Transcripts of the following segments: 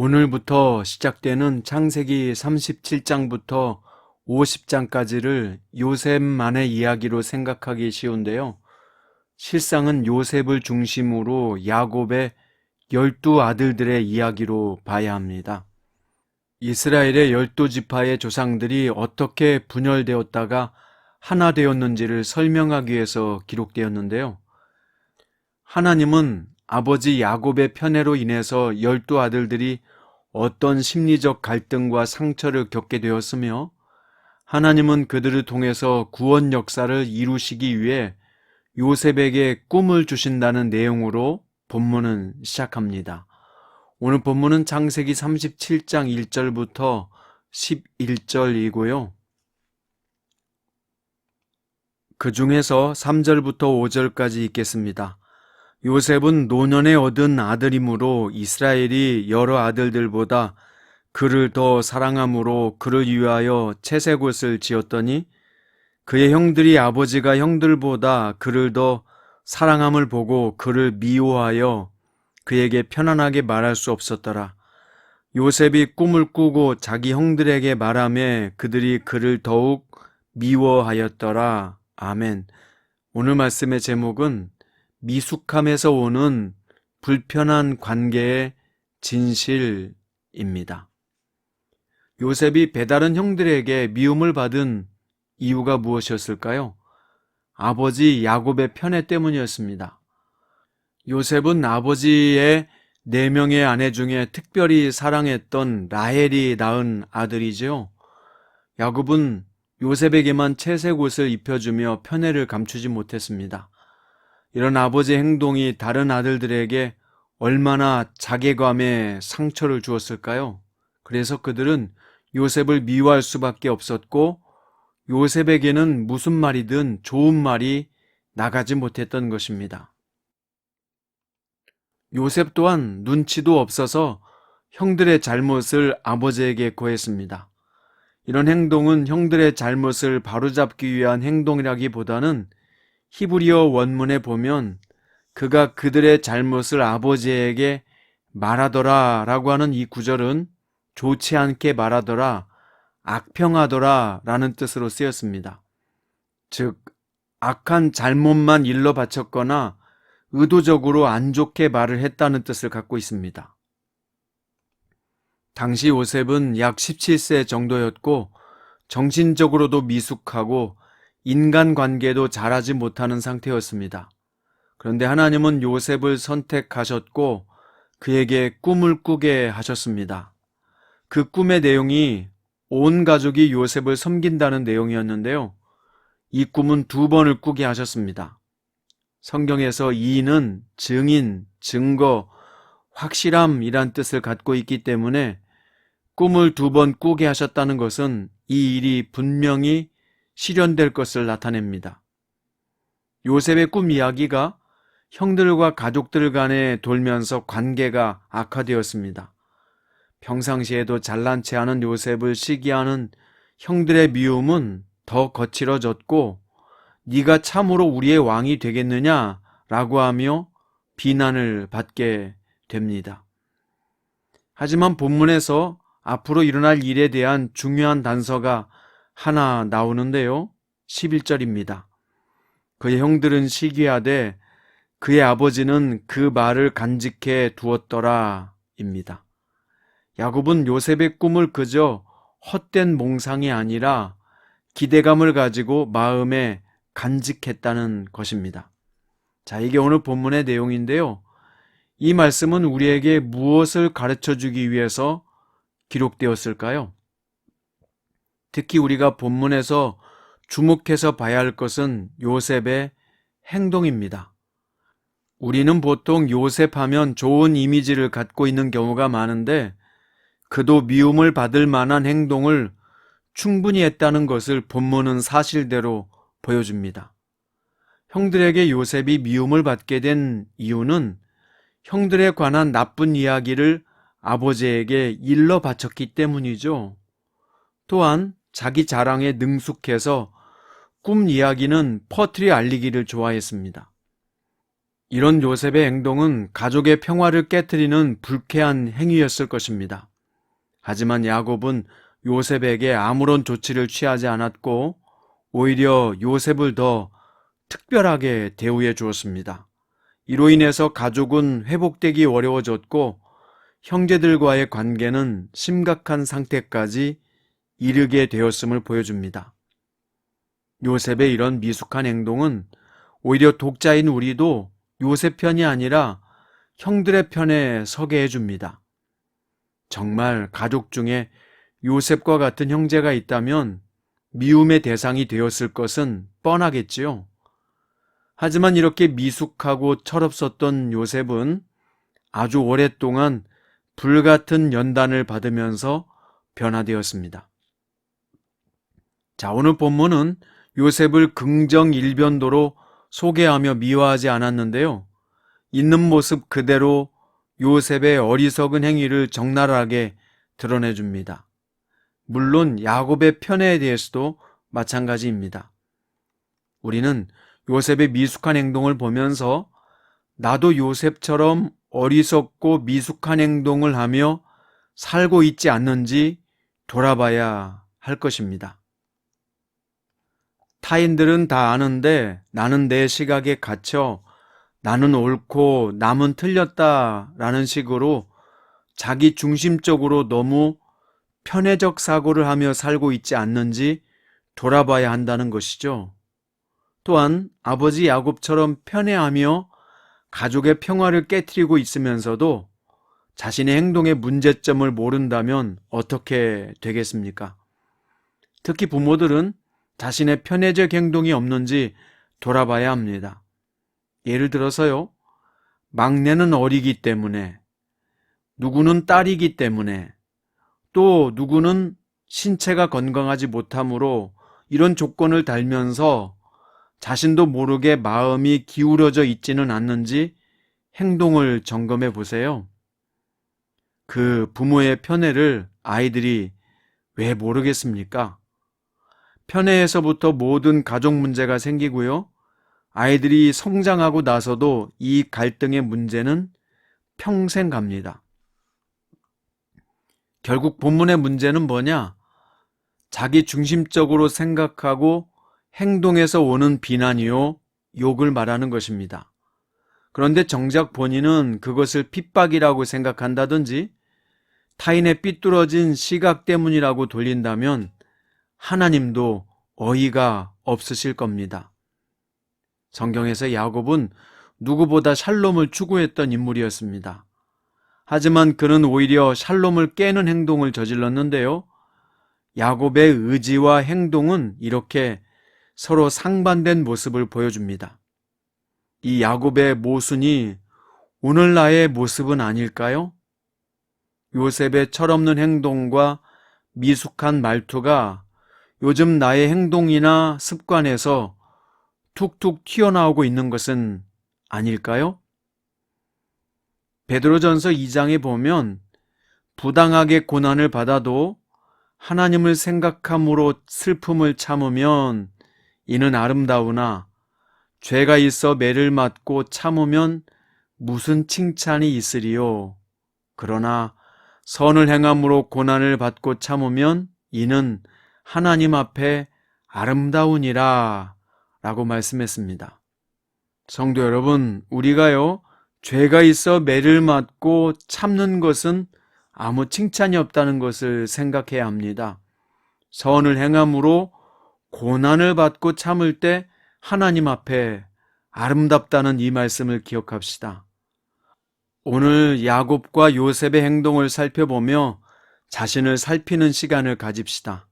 오늘부터 시작되는 창세기 37장부터 50장까지를 요셉만의 이야기로 생각하기 쉬운데요. 실상은 요셉을 중심으로 야곱의 12 아들들의 이야기로 봐야 합니다. 이스라엘의 12지파의 조상들이 어떻게 분열되었다가 하나 되었는지를 설명하기 위해서 기록되었는데요. 하나님은 아버지 야곱의 편애로 인해서 12 아들들이 어떤 심리적 갈등과 상처를 겪게 되었으며 하나님은 그들을 통해서 구원 역사를 이루시기 위해 요셉에게 꿈을 주신다는 내용으로 본문은 시작합니다. 오늘 본문은 창세기 37장 1절부터 11절이고요. 그 중에서 3절부터 5절까지 읽겠습니다. 요셉은 노년에 얻은 아들이므로 이스라엘이 여러 아들들보다 그를 더 사랑함으로 그를 위하여 채색옷을 지었더니 그의 형들이 아버지가 형들보다 그를 더 사랑함을 보고 그를 미워하여 그에게 편안하게 말할 수 없었더라. 요셉이 꿈을 꾸고 자기 형들에게 말하며 그들이 그를 더욱 미워하였더라. 아멘. 오늘 말씀의 제목은 미숙함에서 오는 불편한 관계의 진실입니다. 요셉이 배다른 형들에게 미움을 받은 이유가 무엇이었을까요? 아버지 야곱의 편애 때문이었습니다. 요셉은 아버지의 4명의 아내 중에 특별히 사랑했던 라헬이 낳은 아들이죠. 야곱은 요셉에게만 채색 옷을 입혀주며 편애를 감추지 못했습니다. 이런 아버지의 행동이 다른 아들들에게 얼마나 자괴감에 상처를 주었을까요? 그래서 그들은 요셉을 미워할 수밖에 없었고 요셉에게는 무슨 말이든 좋은 말이 나가지 못했던 것입니다. 요셉 또한 눈치도 없어서 형들의 잘못을 아버지에게 고했습니다. 이런 행동은 형들의 잘못을 바로잡기 위한 행동이라기보다는 히브리어 원문에 보면 그가 그들의 잘못을 아버지에게 말하더라 라고 하는 이 구절은 좋지 않게 말하더라, 악평하더라 라는 뜻으로 쓰였습니다. 즉, 악한 잘못만 일러 바쳤거나 의도적으로 안 좋게 말을 했다는 뜻을 갖고 있습니다. 당시 요셉은 약 17세 정도였고 정신적으로도 미숙하고 인간관계도 잘하지 못하는 상태였습니다. 그런데 하나님은 요셉을 선택하셨고 그에게 꿈을 꾸게 하셨습니다. 그 꿈의 내용이 온 가족이 요셉을 섬긴다는 내용이었는데요. 이 꿈은 2번을 꾸게 하셨습니다. 성경에서 이는 증인, 증거, 확실함이란 뜻을 갖고 있기 때문에 꿈을 2번 꾸게 하셨다는 것은 이 일이 분명히 실현될 것을 나타냅니다. 요셉의 꿈 이야기가 형들과 가족들 간에 돌면서 관계가 악화되었습니다. 평상시에도 잘난 체하는 요셉을 시기하는 형들의 미움은 더 거칠어졌고 네가 참으로 우리의 왕이 되겠느냐 라고 하며 비난을 받게 됩니다. 하지만 본문에서 앞으로 일어날 일에 대한 중요한 단서가 하나 나오는데요. 11절입니다. 그의 형들은 시기하되 그의 아버지는 그 말을 간직해 두었더라 입니다. 야곱은 요셉의 꿈을 그저 헛된 몽상이 아니라 기대감을 가지고 마음에 간직했다는 것입니다. 자, 이게 오늘 본문의 내용인데요. 이 말씀은 우리에게 무엇을 가르쳐주기 위해서 기록되었을까요? 특히 우리가 본문에서 주목해서 봐야 할 것은 요셉의 행동입니다. 우리는 보통 요셉하면 좋은 이미지를 갖고 있는 경우가 많은데 그도 미움을 받을 만한 행동을 충분히 했다는 것을 본문은 사실대로 보여줍니다. 형들에게 요셉이 미움을 받게 된 이유는 형들에 관한 나쁜 이야기를 아버지에게 일러 바쳤기 때문이죠. 또한 자기 자랑에 능숙해서 꿈 이야기는 퍼뜨려 알리기를 좋아했습니다. 이런 요셉의 행동은 가족의 평화를 깨트리는 불쾌한 행위였을 것입니다. 하지만 야곱은 요셉에게 아무런 조치를 취하지 않았고 오히려 요셉을 더 특별하게 대우해 주었습니다. 이로 인해서 가족은 회복되기 어려워졌고 형제들과의 관계는 심각한 상태까지 이르게 되었음을 보여줍니다. 요셉의 이런 미숙한 행동은 오히려 독자인 우리도 요셉 편이 아니라 형들의 편에 서게 해줍니다. 정말 가족 중에 요셉과 같은 형제가 있다면 미움의 대상이 되었을 것은 뻔하겠지요. 하지만 이렇게 미숙하고 철없었던 요셉은 아주 오랫동안 불같은 연단을 받으면서 변화되었습니다. 자, 오늘 본문은 요셉을 긍정 일변도로 소개하며 미화하지 않았는데요. 있는 모습 그대로 요셉의 어리석은 행위를 적나라하게 드러내줍니다. 물론 야곱의 편애에 대해서도 마찬가지입니다. 우리는 요셉의 미숙한 행동을 보면서 나도 요셉처럼 어리석고 미숙한 행동을 하며 살고 있지 않는지 돌아봐야 할 것입니다. 타인들은 다 아는데 나는 내 시각에 갇혀 나는 옳고 남은 틀렸다라는 식으로 자기 중심적으로 너무 편애적 사고를 하며 살고 있지 않는지 돌아봐야 한다는 것이죠. 또한 아버지 야곱처럼 편애하며 가족의 평화를 깨트리고 있으면서도 자신의 행동의 문제점을 모른다면 어떻게 되겠습니까? 특히 부모들은 자신의 편애적 행동이 없는지 돌아봐야 합니다. 예를 들어서요, 막내는 어리기 때문에, 누구는 딸이기 때문에, 또 누구는 신체가 건강하지 못하므로 이런 조건을 달면서 자신도 모르게 마음이 기울어져 있지는 않는지 행동을 점검해 보세요. 그 부모의 편애를 아이들이 왜 모르겠습니까? 편애에서부터 모든 가족 문제가 생기고요. 아이들이 성장하고 나서도 이 갈등의 문제는 평생 갑니다. 결국 본문의 문제는 뭐냐? 자기 중심적으로 생각하고 행동에서 오는 비난이요, 욕을 말하는 것입니다. 그런데 정작 본인은 그것을 핍박이라고 생각한다든지 타인의 삐뚤어진 시각 때문이라고 돌린다면 하나님도 어이가 없으실 겁니다. 성경에서 야곱은 누구보다 샬롬을 추구했던 인물이었습니다. 하지만 그는 오히려 샬롬을 깨는 행동을 저질렀는데요. 야곱의 의지와 행동은 이렇게 서로 상반된 모습을 보여줍니다. 이 야곱의 모순이 오늘 나의 모습은 아닐까요? 요셉의 철없는 행동과 미숙한 말투가 요즘 나의 행동이나 습관에서 툭툭 튀어나오고 있는 것은 아닐까요? 베드로전서 2장에 보면 부당하게 고난을 받아도 하나님을 생각함으로 슬픔을 참으면 이는 아름다우나 죄가 있어 매를 맞고 참으면 무슨 칭찬이 있으리요. 그러나 선을 행함으로 고난을 받고 참으면 이는 하나님 앞에 아름다우니라 라고 말씀했습니다. 성도 여러분, 우리가요, 죄가 있어 매를 맞고 참는 것은 아무 칭찬이 없다는 것을 생각해야 합니다. 선을 행함으로 고난을 받고 참을 때 하나님 앞에 아름답다는 이 말씀을 기억합시다. 오늘 야곱과 요셉의 행동을 살펴보며 자신을 살피는 시간을 가집시다.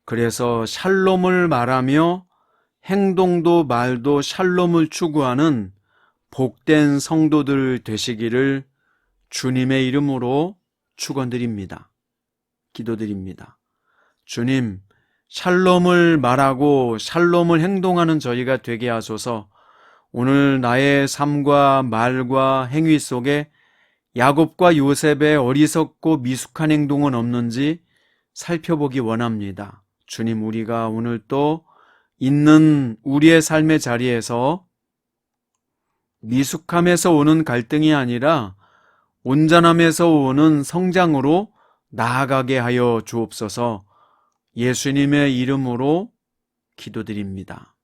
그래서 샬롬을 말하며 행동도 말도 샬롬을 추구하는 복된 성도들 되시기를 주님의 이름으로 축원드립니다. 기도드립니다. 주님, 샬롬을 말하고 샬롬을 행동하는 저희가 되게 하소서. 오늘 나의 삶과 말과 행위 속에 야곱과 요셉의 어리석고 미숙한 행동은 없는지 살펴보기 원합니다. 주님, 우리가 오늘 또 있는 우리의 삶의 자리에서 미숙함에서 오는 갈등이 아니라 온전함에서 오는 성장으로 나아가게 하여 주옵소서. 예수님의 이름으로 기도드립니다.